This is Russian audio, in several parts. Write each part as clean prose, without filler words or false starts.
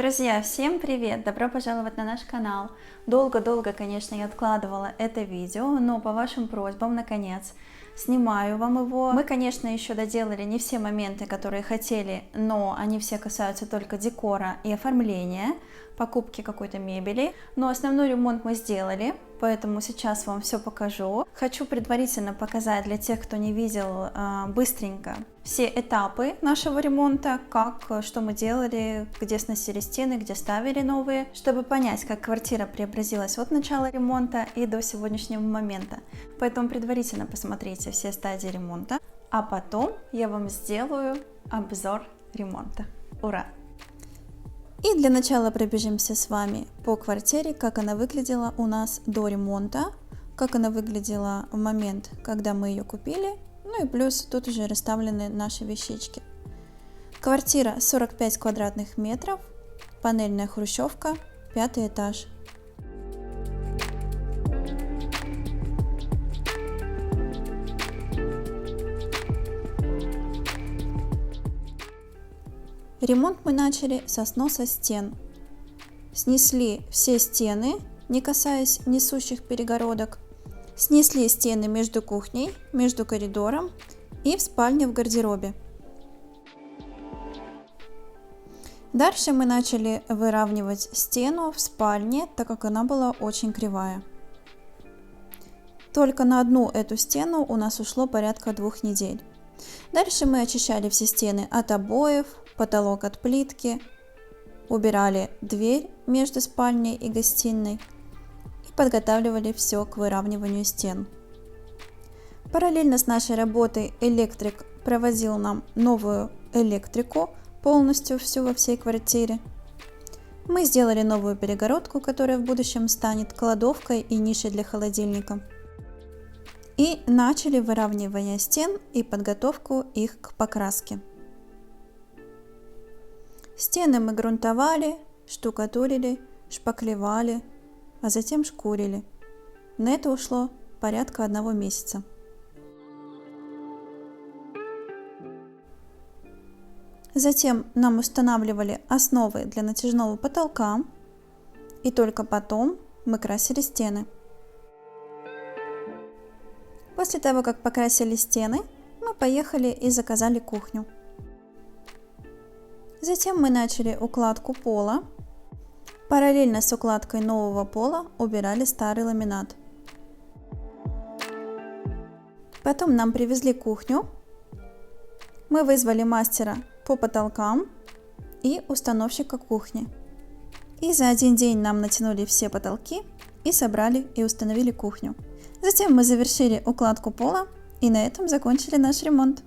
Друзья, всем привет! Добро пожаловать на наш канал. Долго-долго, конечно, я откладывала это видео, но по вашим просьбам, наконец, снимаю вам его. Мы, конечно, еще доделали не все моменты, которые хотели, но они все касаются только декора и оформления, покупки какой-то мебели. Но основной ремонт мы сделали, поэтому сейчас вам все покажу. Хочу предварительно показать для тех, кто не видел, быстренько все этапы нашего ремонта, что мы делали, где сносили стены, где ставили новые, чтобы понять, как квартира преобразилась от начала ремонта и до сегодняшнего момента. Поэтому предварительно посмотрите все стадии ремонта, а потом я вам сделаю обзор ремонта. Ура! И для начала пробежимся с вами по квартире, как она выглядела у нас до ремонта, как она выглядела в момент, когда мы ее купили, ну и плюс тут уже расставлены наши вещички. Квартира 45 квадратных метров, панельная хрущевка, 5-й этаж. Ремонт мы начали со сноса стен. Снесли все стены, не касаясь несущих перегородок. Снесли стены между кухней, между коридором и в спальне в гардеробе. Дальше мы начали выравнивать стену в спальне, так как она была очень кривая. Только на одну эту стену у нас ушло порядка 2 недель. Дальше мы очищали все стены от обоев, потолок от плитки, убирали дверь между спальней и гостиной и подготавливали все к выравниванию стен. Параллельно с нашей работой электрик проводил нам новую электрику, полностью всю во всей квартире. Мы сделали новую перегородку, которая в будущем станет кладовкой и нишей для холодильника. И начали выравнивание стен и подготовку их к покраске. Стены мы грунтовали, штукатурили, шпаклевали, а затем шкурили. На это ушло порядка 1 месяца. Затем нам устанавливали основы для натяжного потолка, и только потом мы красили стены. После того, как покрасили стены, мы поехали и заказали кухню. Затем мы начали укладку пола. Параллельно с укладкой нового пола убирали старый ламинат. Потом нам привезли кухню. Мы вызвали мастера по потолкам и установщика кухни. И за 1 день нам натянули все потолки и собрали и установили кухню. Затем мы завершили укладку пола и на этом закончили наш ремонт.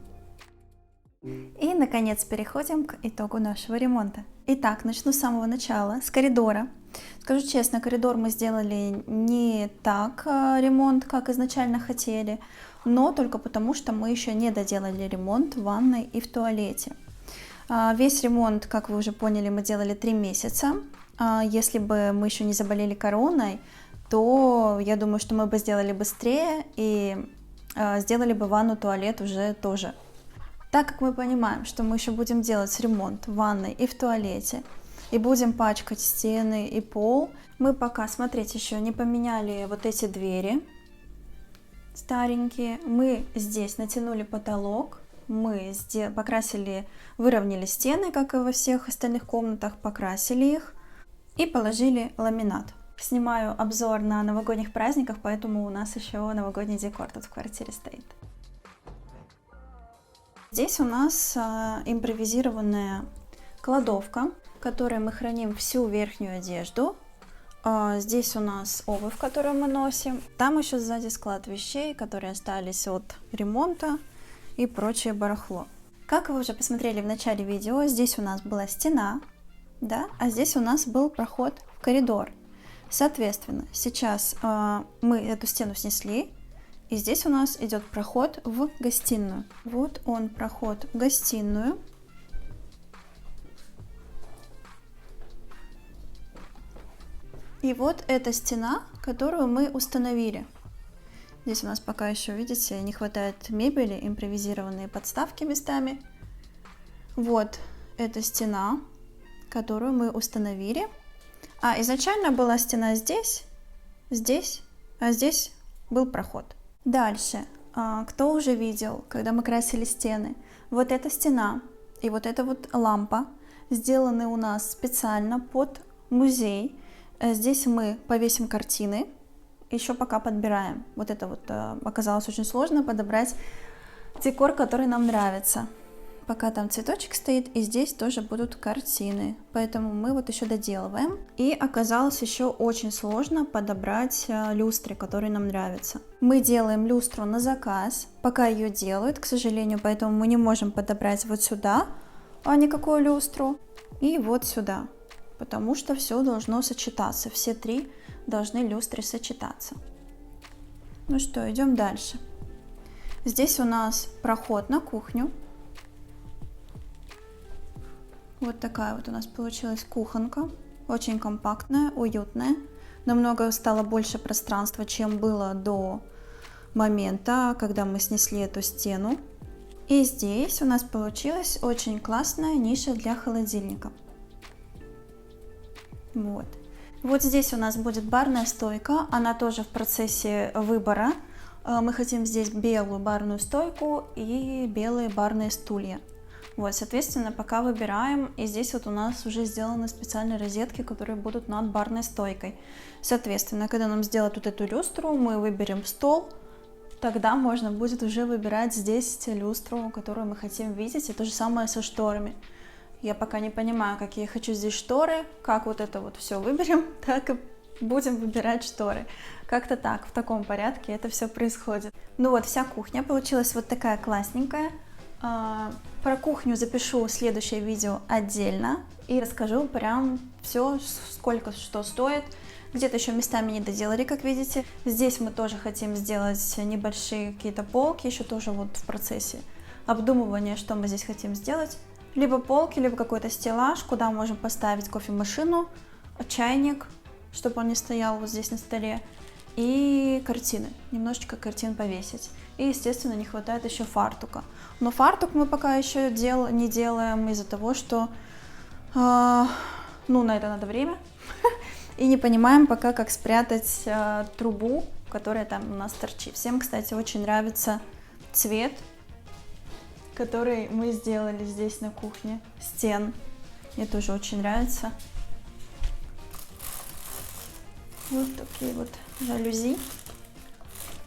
И, наконец, переходим к итогу нашего ремонта. Итак, начну с самого начала, с коридора. Скажу честно, коридор мы сделали не так ремонт, как изначально хотели, но только потому, что мы еще не доделали ремонт в ванной и в туалете. Весь ремонт, как вы уже поняли, мы делали 3 месяца. Если бы мы еще не заболели короной, то я думаю, что мы бы сделали быстрее и сделали бы ванну, туалет уже тоже. Так как мы понимаем, что мы еще будем делать ремонт в ванной и в туалете, и будем пачкать стены и пол, мы пока, смотрите, еще не поменяли вот эти двери старенькие. Мы здесь натянули потолок, мы покрасили, выровняли стены, как и во всех остальных комнатах, покрасили их и положили ламинат. Снимаю обзор на новогодних праздниках, поэтому у нас еще новогодний декор тут в квартире стоит. Здесь у нас импровизированная кладовка, в которой мы храним всю верхнюю одежду. Здесь у нас обувь, которую мы носим. Там еще сзади склад вещей, которые остались от ремонта и прочее барахло. Как вы уже посмотрели в начале видео, здесь у нас была стена, да, а здесь у нас был проход в коридор. Соответственно, сейчас мы эту стену снесли. И здесь у нас идет проход в гостиную. Вот он, проход в гостиную. И вот эта стена, которую мы установили. Здесь у нас пока еще, видите, не хватает мебели, импровизированные подставки местами. Вот эта стена, которую мы установили. Изначально была стена здесь, здесь, а здесь был проход. Дальше, кто уже видел, когда мы красили стены, вот эта стена и вот эта вот лампа сделаны у нас специально под музей. Здесь мы повесим картины, еще пока подбираем. Вот это вот оказалось очень сложно подобрать декор, который нам нравится. Пока там цветочек стоит, и здесь тоже будут картины, поэтому мы вот еще доделываем. И оказалось еще очень сложно подобрать люстры, которые нам нравятся. Мы делаем люстру на заказ, пока ее делают, к сожалению, поэтому мы не можем подобрать вот сюда никакую люстру и вот сюда, потому что все должно сочетаться, все три должны люстры сочетаться. Ну что, идем дальше. Здесь у нас проход на кухню. Вот такая вот у нас получилась кухонка, очень компактная, уютная. Намного стало больше пространства, чем было до момента, когда мы снесли эту стену. И здесь у нас получилась очень классная ниша для холодильника. Вот здесь у нас будет барная стойка, она тоже в процессе выбора. Мы хотим здесь белую барную стойку и белые барные стулья. Вот, соответственно, пока выбираем, и здесь вот у нас уже сделаны специальные розетки, которые будут над барной стойкой. Соответственно, когда нам сделают вот эту люстру, мы выберем стол, тогда можно будет уже выбирать здесь люстру, которую мы хотим видеть, и то же самое со шторами. Я пока не понимаю, какие я хочу здесь шторы, как вот это вот все выберем, так и будем выбирать шторы. Как-то так, в таком порядке это все происходит. Ну вот, вся кухня получилась вот такая классненькая. Про кухню запишу следующее видео отдельно и расскажу прям все, сколько что стоит. Где-то еще местами не доделали, как видите. Здесь мы тоже хотим сделать небольшие какие-то полки, еще тоже вот в процессе обдумывания, что мы здесь хотим сделать. Либо полки, либо какой-то стеллаж, куда можем поставить кофемашину, чайник, чтобы он не стоял вот здесь на столе, и картины, немножечко картин повесить. И, естественно, не хватает еще фартука. Но фартук мы пока еще не делаем из-за того, что на это надо время. И не понимаем пока, как спрятать трубу, которая там у нас торчит. Всем, кстати, очень нравится цвет, который мы сделали здесь на кухне, стен. Мне тоже очень нравится. Вот такие вот жалюзи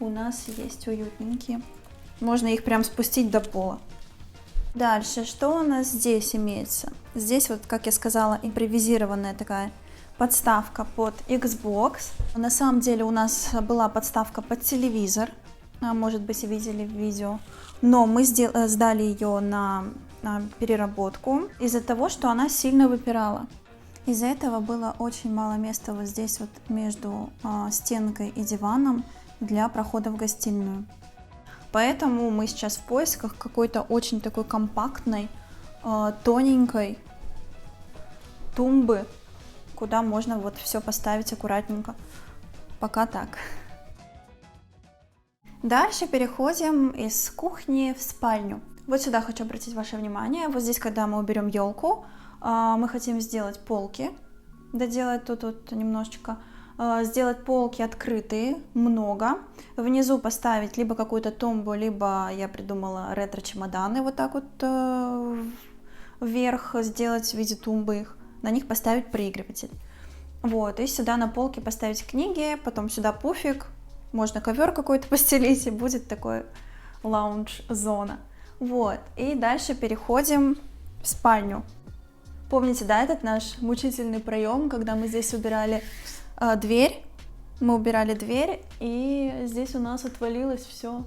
у нас есть уютненькие. Можно их прям спустить до пола. Дальше, что у нас здесь имеется? Здесь вот, как я сказала, импровизированная такая подставка под Xbox. На самом деле у нас была подставка под телевизор. Может быть, видели в видео. Но мы сдали ее на переработку из-за того, что она сильно выпирала. Из-за этого было очень мало места вот здесь вот между стенкой и диваном для прохода в гостиную. Поэтому мы сейчас в поисках какой-то очень такой компактной, тоненькой тумбы, куда можно вот все поставить аккуратненько. Пока так. Дальше переходим из кухни в спальню. Вот сюда хочу обратить ваше внимание. Вот здесь, когда мы уберем елку, мы хотим сделать полки, доделать тут немножечко, сделать полки открытые, много. Внизу поставить либо какую-то тумбу, либо я придумала ретро-чемоданы, вот так вот вверх сделать в виде тумбы их. На них поставить проигрыватель. Вот, и сюда на полке поставить книги, потом сюда пуфик, можно ковер какой-то постелить, и будет такой лаунж-зона. Вот, и дальше переходим в спальню. Помните, да, этот наш мучительный проем, когда мы здесь убирали дверь? Мы убирали дверь, и здесь у нас отвалилось все.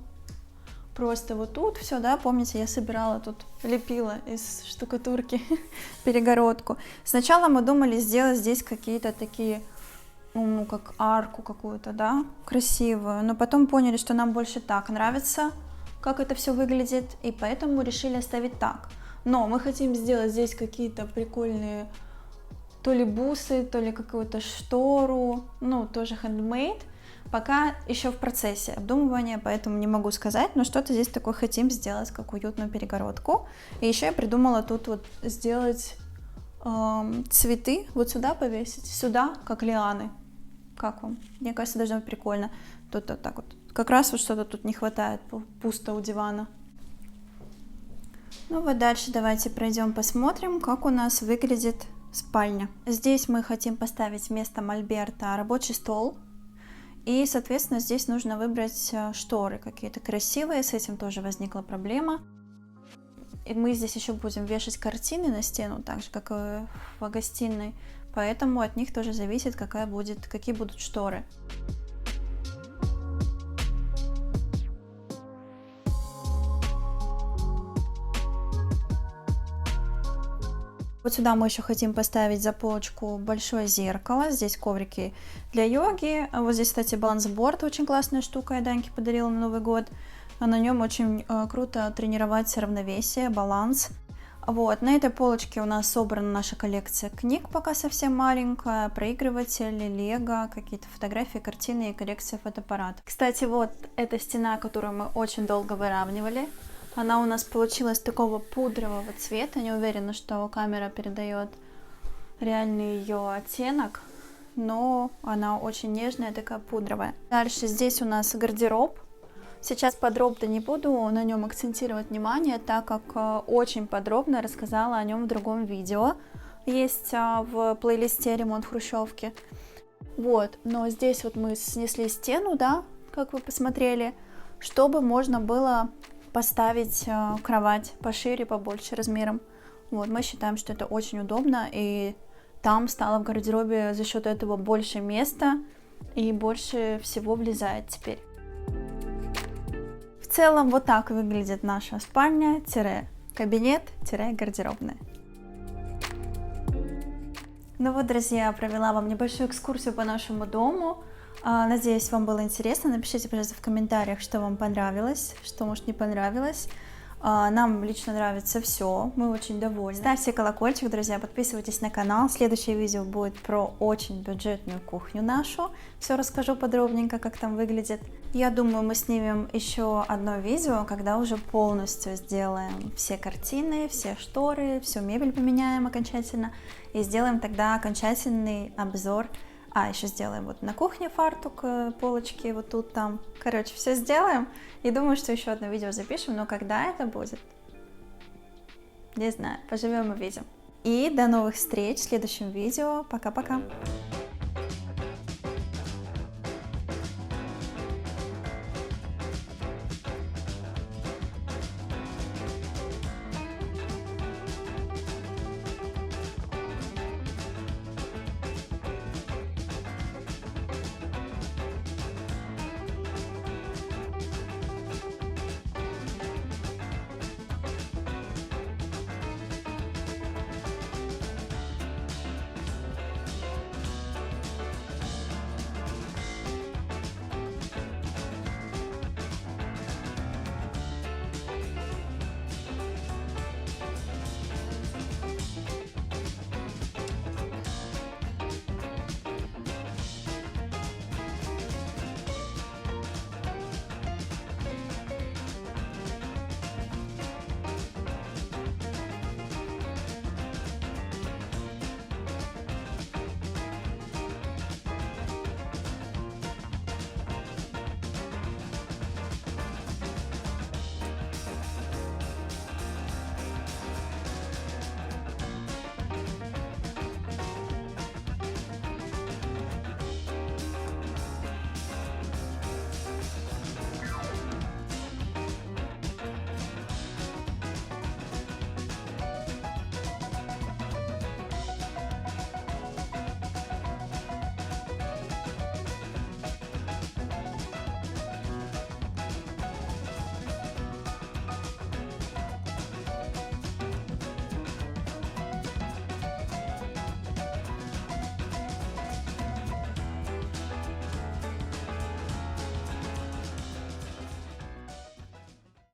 Просто вот тут все, да, помните, я собирала тут, лепила из штукатурки перегородку. Сначала мы думали сделать здесь какие-то такие, ну, как арку какую-то, да, красивую, но потом поняли, что нам больше так нравится, как это все выглядит, и поэтому решили оставить так. Но мы хотим сделать здесь какие-то прикольные то ли бусы, то ли какую-то штору, ну, тоже handmade. Пока еще в процессе обдумывания, поэтому не могу сказать, но что-то здесь такое хотим сделать, как уютную перегородку. И еще я придумала тут вот сделать цветы вот сюда повесить, сюда, как лианы. Как вам? Мне кажется, должно быть прикольно. Тут вот так вот. Как раз вот что-то тут не хватает, пусто у дивана. Ну вот дальше давайте пройдем, посмотрим, как у нас выглядит спальня. Здесь мы хотим поставить вместо мольберта рабочий стол. И, соответственно, здесь нужно выбрать шторы какие-то красивые. С этим тоже возникла проблема. И мы здесь еще будем вешать картины на стену, так же, как и в гостиной. Поэтому от них тоже зависит, какие будут шторы. Вот сюда мы еще хотим поставить за полочку большое зеркало. Здесь коврики для йоги. А вот здесь, кстати, балансборд. Очень классная штука. Я Даньке подарила на Новый год. А на нем очень круто тренировать равновесие, баланс. Вот. На этой полочке у нас собрана наша коллекция книг, пока совсем маленькая. Проигрыватели, лего, какие-то фотографии, картины и коллекция фотоаппаратов. Кстати, вот эта стена, которую мы очень долго выравнивали. Она у нас получилась такого пудрового цвета. Не уверена, что камера передает реальный ее оттенок, но она очень нежная, такая пудровая. Дальше здесь у нас гардероб. Сейчас подробно не буду на нем акцентировать внимание, так как очень подробно рассказала о нем в другом видео. Есть в плейлисте «Ремонт хрущевки». Вот, но здесь вот мы снесли стену, да, как вы посмотрели, чтобы можно было поставить кровать пошире, побольше размером. Вот, мы считаем, что это очень удобно, и там стало в гардеробе за счет этого больше места и больше всего влезает теперь. В целом вот так выглядит наша спальня-кабинет-гардеробная. Ну вот, друзья, провела вам небольшую экскурсию по нашему дому. Надеюсь, вам было интересно. Напишите, пожалуйста, в комментариях, что вам понравилось, что, может, не понравилось. Нам лично нравится все, мы очень довольны. Ставьте колокольчик, друзья, подписывайтесь на канал. Следующее видео будет про очень бюджетную кухню нашу. Все расскажу подробненько, как там выглядит. Я думаю, мы снимем еще одно видео, когда уже полностью сделаем все картины, все шторы, всю мебель поменяем окончательно. И сделаем тогда окончательный обзор. Еще сделаем вот на кухне фартук, полочки, вот тут, там. Короче, все сделаем. И думаю, что еще одно видео запишем, но когда это будет? Не знаю, поживем и видим. И до новых встреч в следующем видео. Пока-пока.